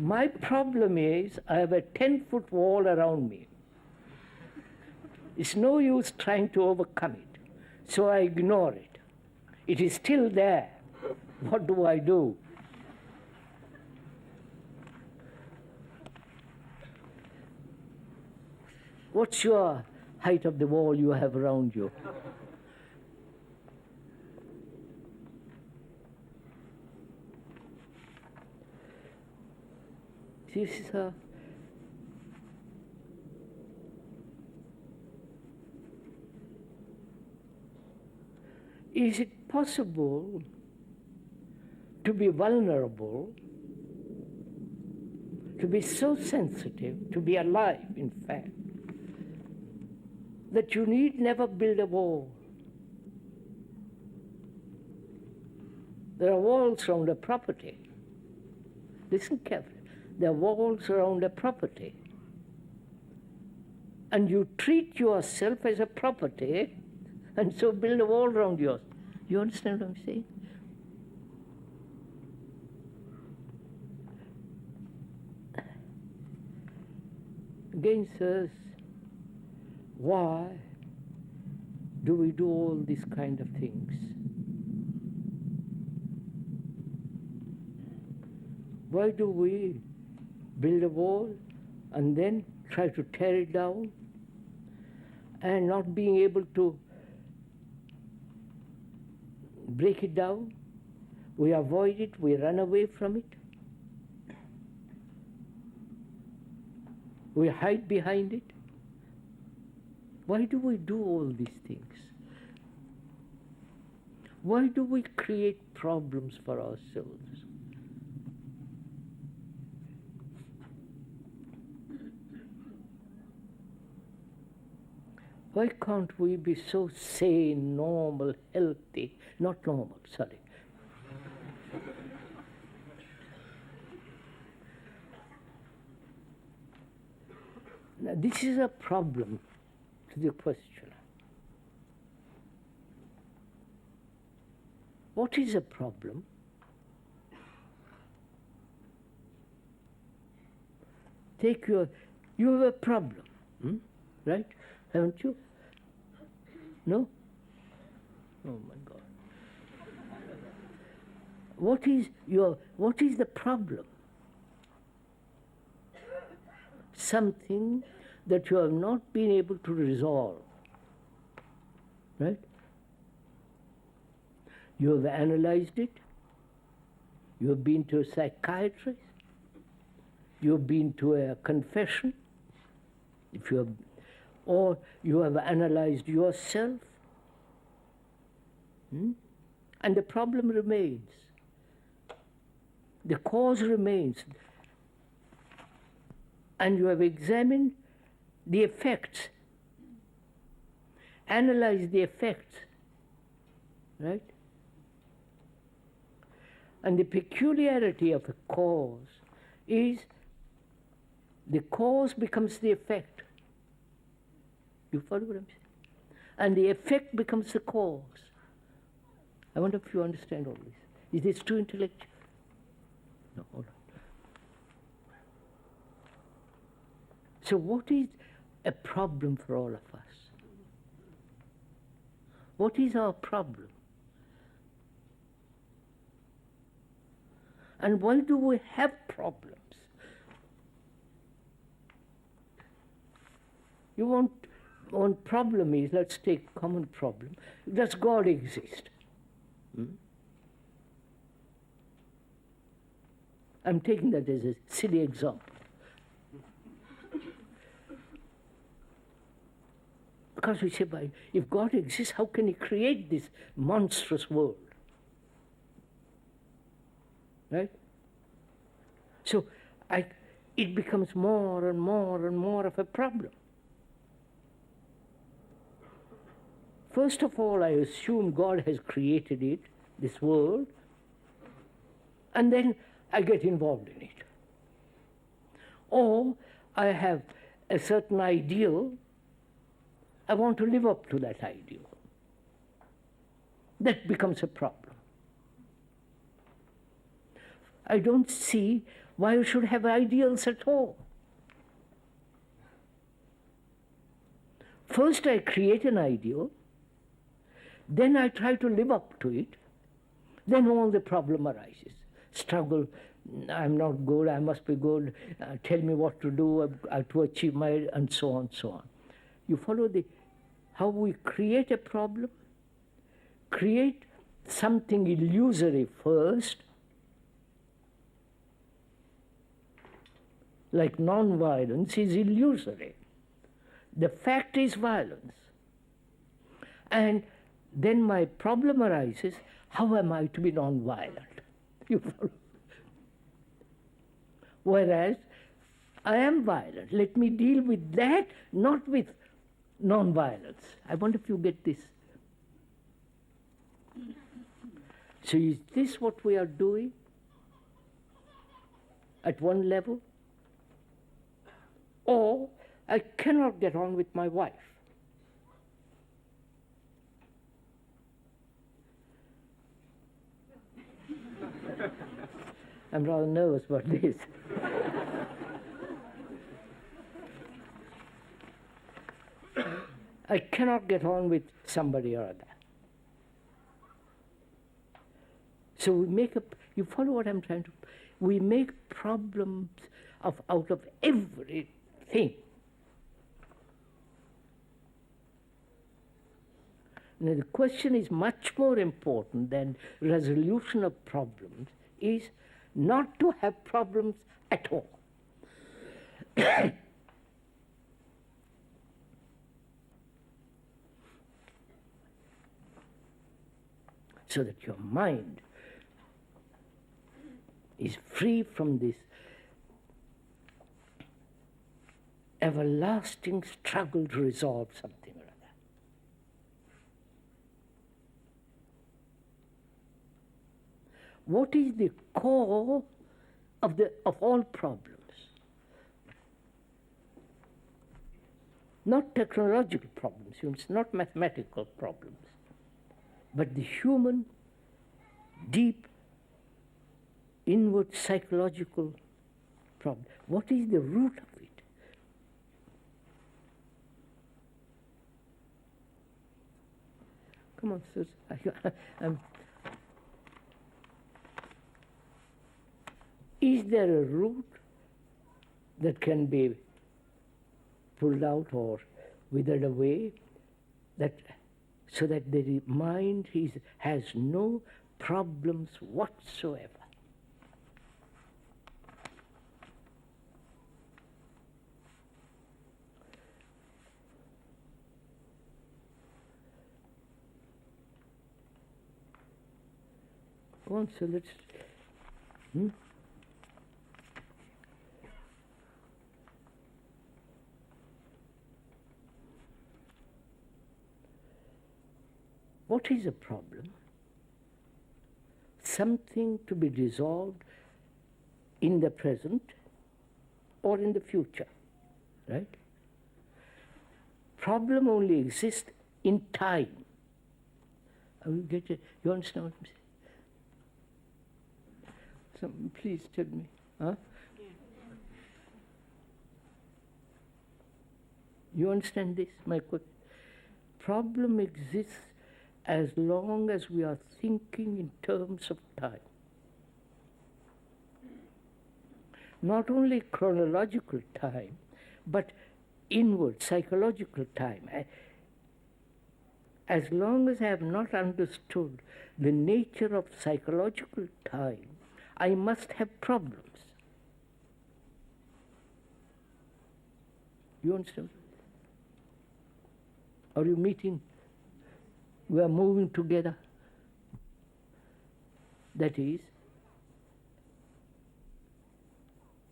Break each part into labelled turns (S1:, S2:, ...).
S1: My problem is I have a 10-foot wall around me. It's no use trying to overcome it. So I ignore it. It is still there. What do I do? What's your height of the wall you have around you? This is Is it possible to be vulnerable, to be so sensitive, to be alive, in fact, that you need never build a wall? There are walls around a property. Listen carefully. There are walls around a property. And you treat yourself as a property, and so build a wall around yours. You understand what I'm saying? Again, sirs, why do we do all these kind of things? Why do we build a wall and then try to tear it down, and not being able to break it down? We avoid it, we run away from it. We hide behind it. Why do we do all these things? Why do we create problems for ourselves? Why can't we be so sane, normal, healthy? Not normal, sorry. Now, this is a problem to the questioner. What is a problem? You have a problem, right? Haven't you? No? Oh my God. What is the problem? Something that you have not been able to resolve. Right? You have analyzed it. You have been to a psychiatrist. You have been to a confession. Or you have analyzed yourself. And the problem remains. The cause remains. And you have examined the effects, analyzed the effects, right? And the peculiarity of a cause is the cause becomes the effect. You follow what I'm saying? And the effect becomes the cause. I wonder if you understand all this. Is this too intellectual? No, all right. So what is a problem for all of us? What is our problem? And why do we have problems? One problem is, let's take common problem, does God exist? I'm taking that as a silly example. Because we say, if God exists, how can He create this monstrous world? Right? So it becomes more and more and more of a problem. First of all, I assume God has created it, this world, and then I get involved in it. Or I have a certain ideal, I want to live up to that ideal. That becomes a problem. I don't see why you should have ideals at all. First I create an ideal, then I try to live up to it, then all the problem arises. Struggle, I'm not good, I must be good, tell me what to do to achieve my, and so on, so on. You follow how we create a problem, create something illusory first, like non-violence is illusory. The fact is violence. And then my problem arises, how am I to be non-violent? You follow? Whereas I am violent. Let me deal with that, not with non-violence. I wonder if you get this. So is this what we are doing at one level? Or I cannot get on with my wife. I'm rather nervous about this. I cannot get on with somebody or other. So we make you follow what I'm trying to, we make problems out of everything. Now the question is much more important than resolution of problems, is not to have problems at all. So that your mind is free from this everlasting struggle to resolve something or other. What is the core of all problems? Not technological problems, it's not mathematical problems, but the human, deep, inward psychological problem. What is the root of it? Come on, Susan. Is there a root that can be pulled out or withered away, so that the mind has no problems whatsoever? Go on, so let's. What is a problem? Something to be resolved in the present or in the future, right? Problem only exists in time. I will get it. You understand what I'm saying? Please tell me. Huh? You understand this, my question? Problem exists as long as we are thinking in terms of time. Not only chronological time, but inward, psychological time. As long as I have not understood the nature of psychological time, I must have problems. You understand? Are you meeting? We are moving together. That is,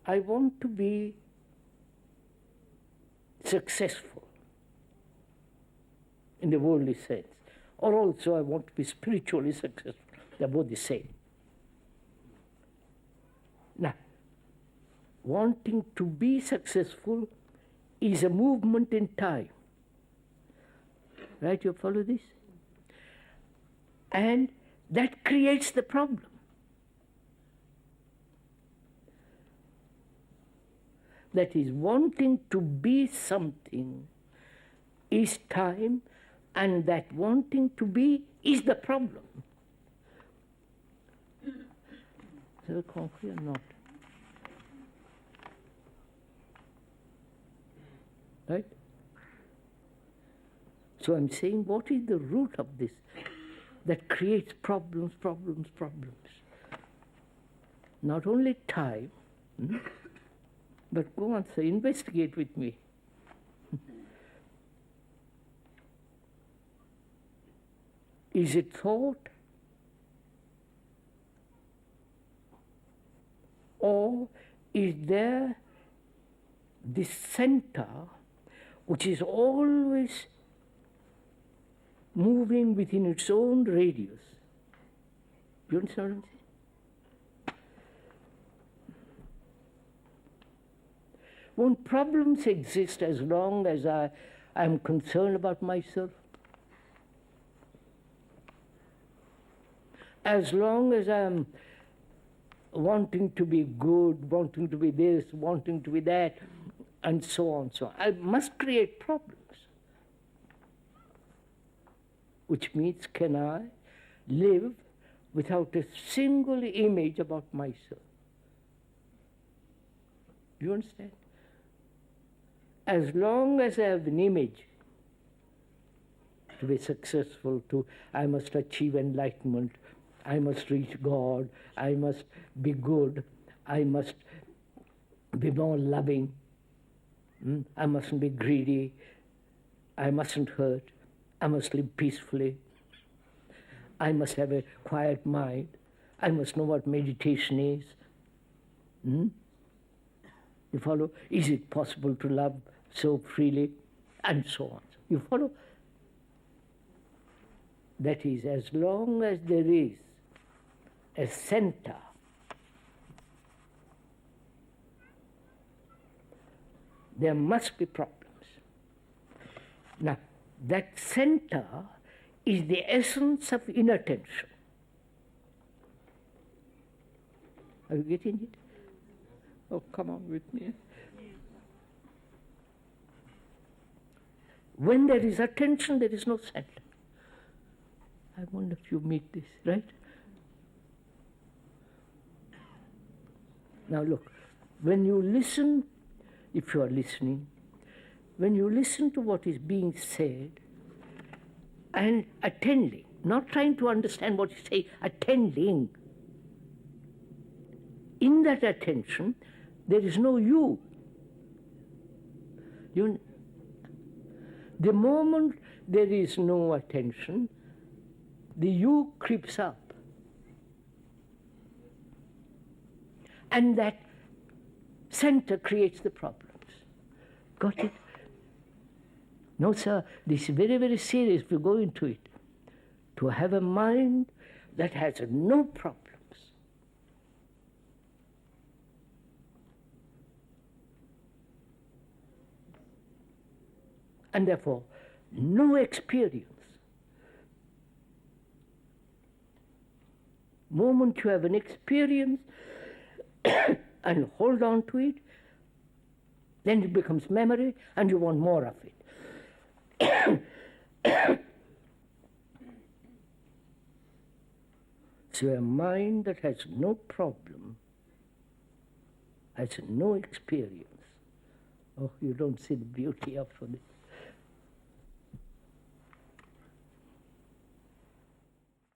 S1: I want to be successful in the worldly sense, or also I want to be spiritually successful. They're both the same. Now, wanting to be successful is a movement in time. Right, you follow this? And that creates the problem. that is wanting to be something is time, and that wanting to be is the problem. Is that concrete or not? Right? So I'm saying, what is the root of this that creates problems? Not only time, but go on, sir, investigate with me. Is it thought? Or is there this center which is always moving within its own radius? Do you understand what I'm saying? Won't problems exist as long as I am concerned about myself? As long as I'm wanting to be good, wanting to be this, wanting to be that, and so on, so on. I must create problems. Which means, can I live without a single image about myself? Do you understand? As long as I have an image to be successful, I must achieve enlightenment, I must reach God, I must be good, I must be more loving, I mustn't be greedy, I mustn't hurt, I must live peacefully, I must have a quiet mind, I must know what meditation is. You follow? Is it possible to love so freely? And so on. You follow? That is, as long as there is a center there must be problems. Now, that center is the essence of inattention. Are you getting it? Oh, come on with me. When there is attention, there is no center. I wonder if you meet this, right? Now look, when you listen, if you are listening, when you listen to what is being said and attending, not trying to understand what you say, attending, in that attention, there is no you. The moment there is no attention, the you creeps up. And that center creates the problems. Got it? No, sir, this is very, very serious if you go into it. To have a mind that has no problems. And therefore, no experience. Moment you have an experience and hold on to it, then it becomes memory and you want more of it. So a mind that has no problem, has no experience. Oh, you don't see the beauty of it.